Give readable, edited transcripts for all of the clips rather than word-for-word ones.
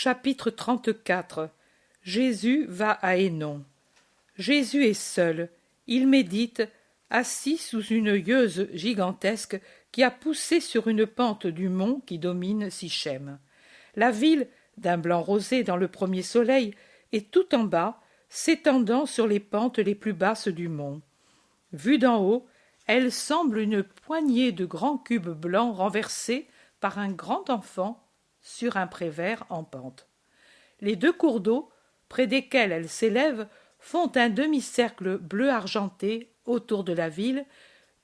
Chapitre 34. Jésus va à Hénon. Jésus est seul. Il médite, assis sous une yeuse gigantesque qui a poussé sur une pente du mont qui domine Sichem. La ville, d'un blanc rosé dans le premier soleil, est tout en bas, s'étendant sur les pentes les plus basses du mont. Vue d'en haut, elle semble une poignée de grands cubes blancs renversés par un grand enfant sur un pré vert en pente. Les deux cours d'eau, près desquels elle s'élève, font un demi-cercle bleu argenté autour de la ville,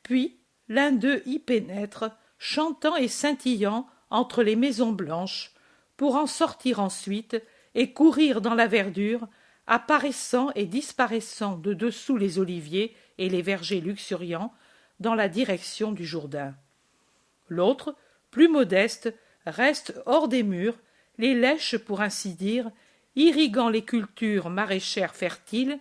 puis l'un d'eux y pénètre, chantant et scintillant entre les maisons blanches, pour en sortir ensuite et courir dans la verdure, apparaissant et disparaissant de dessous les oliviers et les vergers luxuriants, dans la direction du Jourdain. L'autre, plus modeste, reste hors des murs, les lèche pour ainsi dire, irriguant les cultures maraîchères fertiles,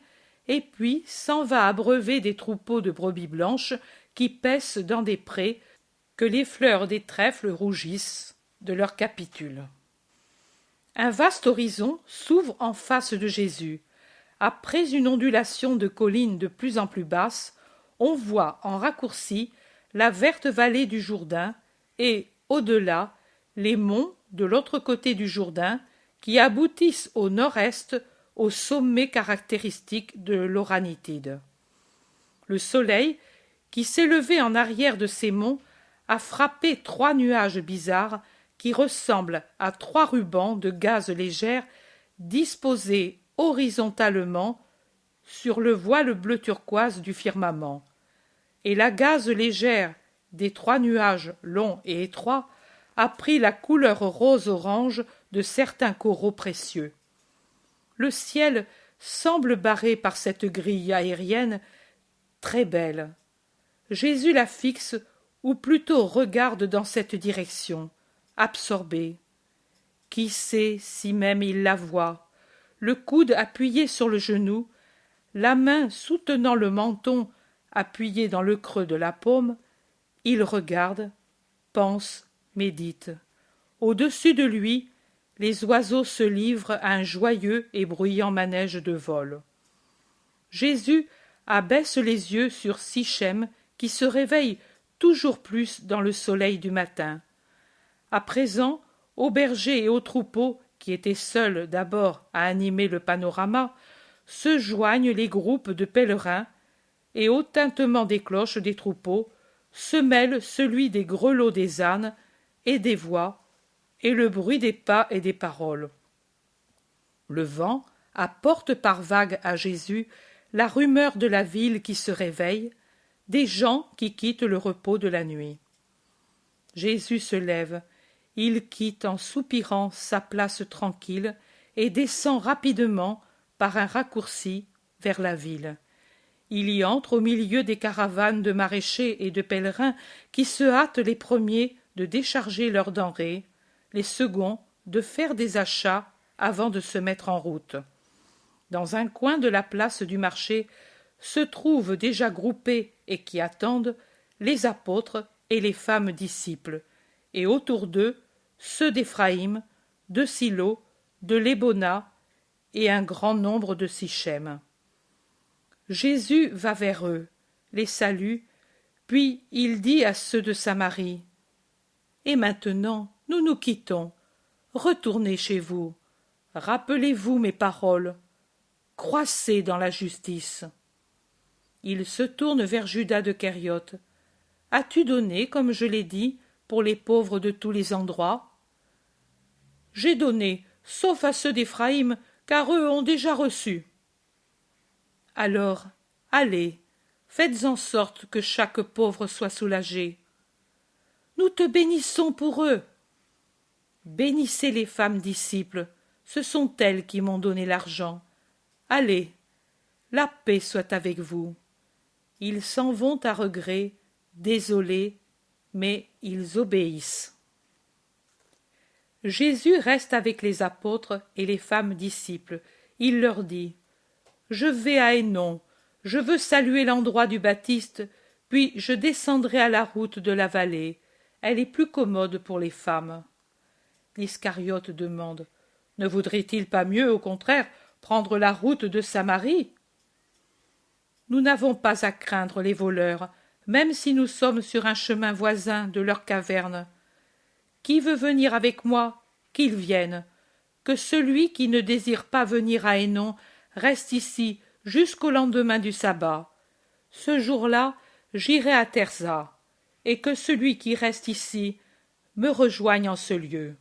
et puis s'en va abreuver des troupeaux de brebis blanches qui paissent dans des prés que les fleurs des trèfles rougissent de leurs capitules. Un vaste horizon s'ouvre en face de Jésus. Après une ondulation de collines de plus en plus basses, on voit en raccourci la verte vallée du Jourdain et, au-delà, les monts de l'autre côté du Jourdain qui aboutissent au nord-est au sommet caractéristique de l'Oranitide. Le soleil, qui s'élevait en arrière de ces monts, a frappé trois nuages bizarres qui ressemblent à trois rubans de gaz légère disposés horizontalement sur le voile bleu turquoise du firmament, et la gaze légère des trois nuages longs et étroits a pris la couleur rose-orange de certains coraux précieux. Le ciel semble barré par cette grille aérienne très belle. Jésus la fixe, ou plutôt regarde dans cette direction, absorbé. Qui sait si même il la voit, le coude appuyé sur le genou, la main soutenant le menton appuyé dans le creux de la paume, il regarde, pense, médite. Au-dessus de lui, les oiseaux se livrent à un joyeux et bruyant manège de vol. Jésus abaisse les yeux sur Sichem qui se réveille toujours plus dans le soleil du matin. À présent, aux bergers et aux troupeaux, qui étaient seuls d'abord à animer le panorama, se joignent les groupes de pèlerins, et au tintement des cloches des troupeaux se mêle celui des grelots des ânes et des voix, et le bruit des pas et des paroles. Le vent apporte par vagues à Jésus la rumeur de la ville qui se réveille, des gens qui quittent le repos de la nuit. Jésus se lève, il quitte en soupirant sa place tranquille et descend rapidement par un raccourci vers la ville. Il y entre au milieu des caravanes de maraîchers et de pèlerins qui se hâtent les premiers de décharger leurs denrées, les seconds de faire des achats avant de se mettre en route. Dans un coin de la place du marché se trouvent déjà groupés et qui attendent les apôtres et les femmes disciples, et autour d'eux ceux d'Éphraïm, de Silo, de Lébona et un grand nombre de Sichem. Jésus va vers eux, les salue, puis il dit à ceux de Samarie: « Et maintenant, nous nous quittons. Retournez chez vous. Rappelez-vous mes paroles. Croissez dans la justice. » Il se tourne vers Judas de Kériote. « As-tu donné, comme je l'ai dit, pour les pauvres de tous les endroits ?» ?»« J'ai donné, sauf à ceux d'Éphraïm, car eux ont déjà reçu. » »« Alors, allez, faites en sorte que chaque pauvre soit soulagé. » »« Nous te bénissons pour eux. » »« Bénissez les femmes disciples, ce sont elles qui m'ont donné l'argent. Allez, la paix soit avec vous. » Ils s'en vont à regret, désolés, mais ils obéissent. Jésus reste avec les apôtres et les femmes disciples. Il leur dit: « Je vais à Hénon, je veux saluer l'endroit du Baptiste, puis je descendrai à la route de la vallée. Elle est plus commode pour les femmes. » L'Iscariote demande: Ne vaudrait-il pas mieux, au contraire, prendre la route de Samarie? Nous n'avons pas à craindre les voleurs, même si nous sommes sur un chemin voisin de leur caverne. Qui veut venir avec moi, qu'il vienne. Que celui qui ne désire pas venir à Hénon reste ici jusqu'au lendemain du sabbat. Ce jour-là, j'irai à Terza, et que celui qui reste ici me rejoigne en ce lieu.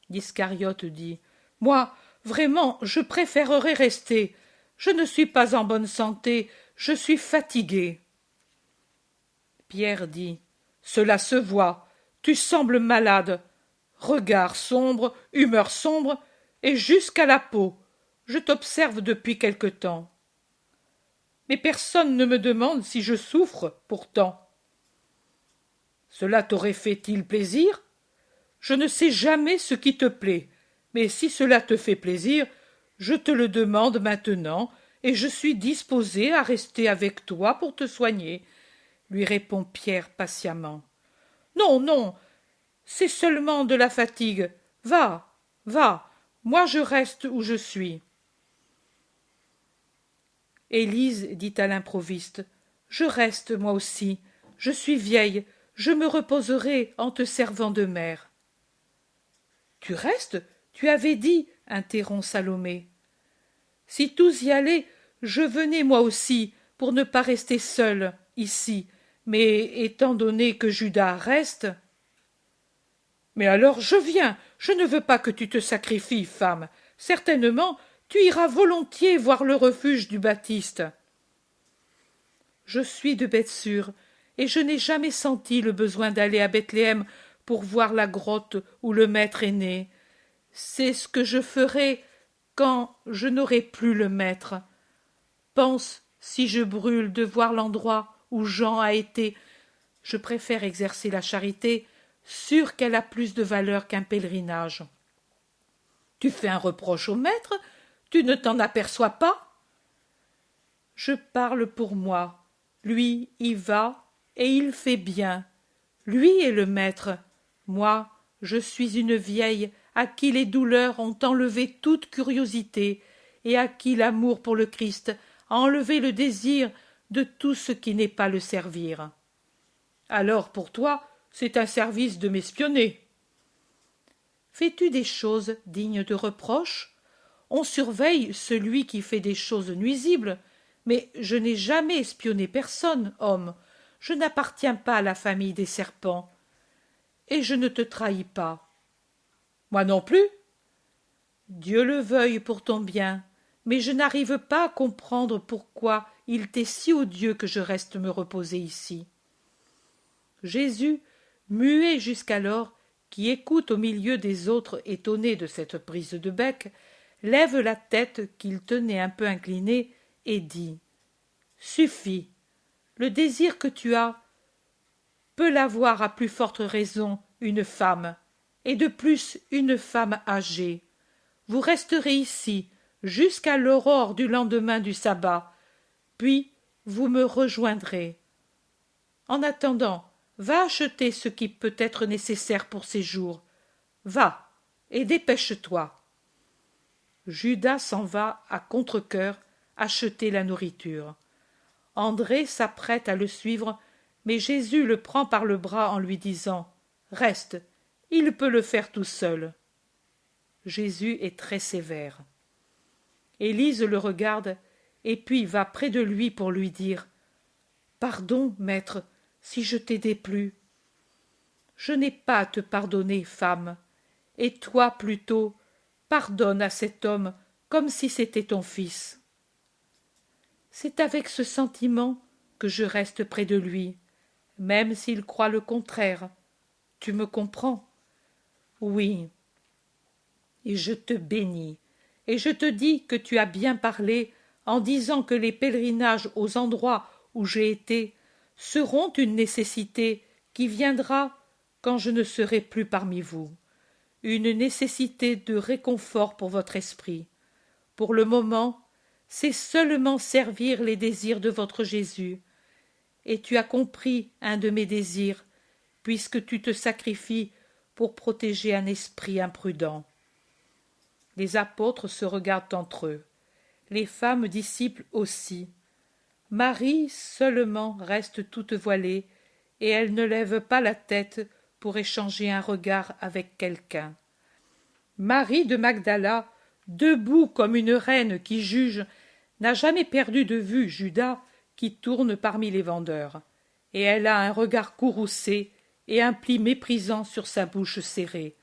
L'Iscariote dit: Moi, vraiment, je préférerais rester. Je ne suis pas en bonne santé, je suis fatigué. Pierre dit: Cela se voit, tu sembles malade. Regard sombre, humeur sombre, et jusqu'à la peau. Je t'observe depuis quelque temps. Mais personne ne me demande si je souffre, pourtant. Cela t'aurait fait-il plaisir? Je ne sais jamais ce qui te plaît, mais si cela te fait plaisir, je te le demande maintenant, et je suis disposé à rester avec toi pour te soigner, lui répond Pierre patiemment. Non, non, c'est seulement de la fatigue. Va, va, moi je reste où je suis. Élise dit à l'improviste: Je reste, moi aussi. Je suis vieille, je me reposerai en te servant de mère. Tu restes? Tu avais dit, interrompt Salomé. Si tous y allaient, je venais moi aussi, pour ne pas rester seule, ici. Mais étant donné que Judas reste... Mais alors je viens, je ne veux pas que tu te sacrifies, femme. Certainement, tu iras volontiers voir le refuge du Baptiste. Je suis de Bethsur, et je n'ai jamais senti le besoin d'aller à Bethléem pour voir la grotte où le Maître est né. C'est ce que je ferai quand je n'aurai plus le Maître. Pense, si je brûle, de voir l'endroit où Jean a été. Je préfère exercer la charité, sûre qu'elle a plus de valeur qu'un pèlerinage. Tu fais un reproche au Maître? Tu ne t'en aperçois pas? Je parle pour moi. Lui y va, et il fait bien. Lui est le Maître. Moi, je suis une vieille à qui les douleurs ont enlevé toute curiosité, et à qui l'amour pour le Christ a enlevé le désir de tout ce qui n'est pas le servir. Alors, pour toi, c'est un service de m'espionner. Fais-tu des choses dignes de reproche? On surveille celui qui fait des choses nuisibles, mais je n'ai jamais espionné personne, homme. Je n'appartiens pas à la famille des serpents. Et je ne te trahis pas. Moi non plus. Dieu le veuille pour ton bien, mais je n'arrive pas à comprendre pourquoi il t'est si odieux que je reste me reposer ici. Jésus, muet jusqu'alors, qui écoute au milieu des autres étonnés de cette prise de bec, lève la tête qu'il tenait un peu inclinée et dit: Suffit, le désir que tu as peut l'avoir à plus forte raison une femme, et de plus une femme âgée. Vous resterez ici jusqu'à l'aurore du lendemain du sabbat, puis vous me rejoindrez. En attendant, va acheter ce qui peut être nécessaire pour ces jours. Va, et dépêche-toi. Judas s'en va à contre-cœur acheter la nourriture. André s'apprête à le suivre, mais Jésus le prend par le bras en lui disant: Reste, il peut le faire tout seul. Jésus est très sévère. Élise le regarde, et puis va près de lui pour lui dire: Pardon, maître, si je t'ai déplu. Je n'ai pas à te pardonner, femme, et toi plutôt, pardonne à cet homme comme si c'était ton fils. C'est avec ce sentiment que je reste près de lui, même s'il croit le contraire. Tu me comprends? Oui. Et je te bénis, et je te dis que tu as bien parlé en disant que les pèlerinages aux endroits où j'ai été seront une nécessité qui viendra quand je ne serai plus parmi vous, une nécessité de réconfort pour votre esprit. Pour le moment, c'est seulement servir les désirs de votre Jésus, et tu as compris un de mes désirs, puisque tu te sacrifies pour protéger un esprit imprudent. Les apôtres se regardent entre eux. Les femmes disciples aussi. Marie seulement reste toute voilée, et elle ne lève pas la tête pour échanger un regard avec quelqu'un. Marie de Magdala, debout comme une reine qui juge, n'a jamais perdu de vue Judas qui tourne parmi les vendeurs, et elle a un regard courroucé et un pli méprisant sur sa bouche serrée.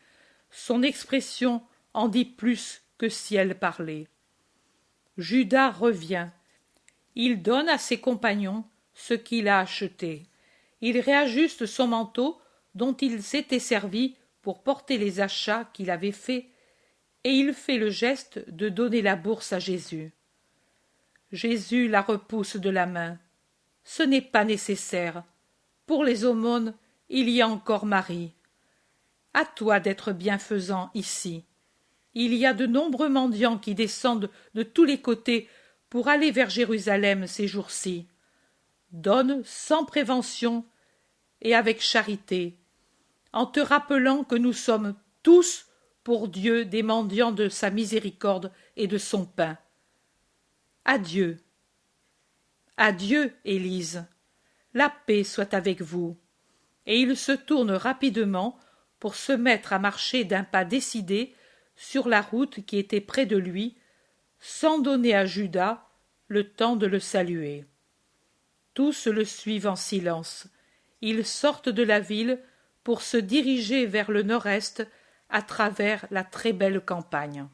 Son expression en dit plus que si elle parlait. Judas revient. Il donne à ses compagnons ce qu'il a acheté. Il réajuste son manteau dont il s'était servi pour porter les achats qu'il avait faits, et il fait le geste de donner la bourse à Jésus. Jésus la repousse de la main. Ce n'est pas nécessaire. Pour les aumônes, il y a encore Marie. À toi d'être bienfaisant ici. Il y a de nombreux mendiants qui descendent de tous les côtés pour aller vers Jérusalem ces jours-ci. Donne sans prévention et avec charité, en te rappelant que nous sommes tous pour Dieu des mendiants de sa miséricorde et de son pain. Adieu. Adieu, Élise. La paix soit avec vous. Et il se tourne rapidement pour se mettre à marcher d'un pas décidé sur la route qui était près de lui, sans donner à Judas le temps de le saluer. Tous le suivent en silence. Ils sortent de la ville pour se diriger vers le nord-est à travers la très belle campagne.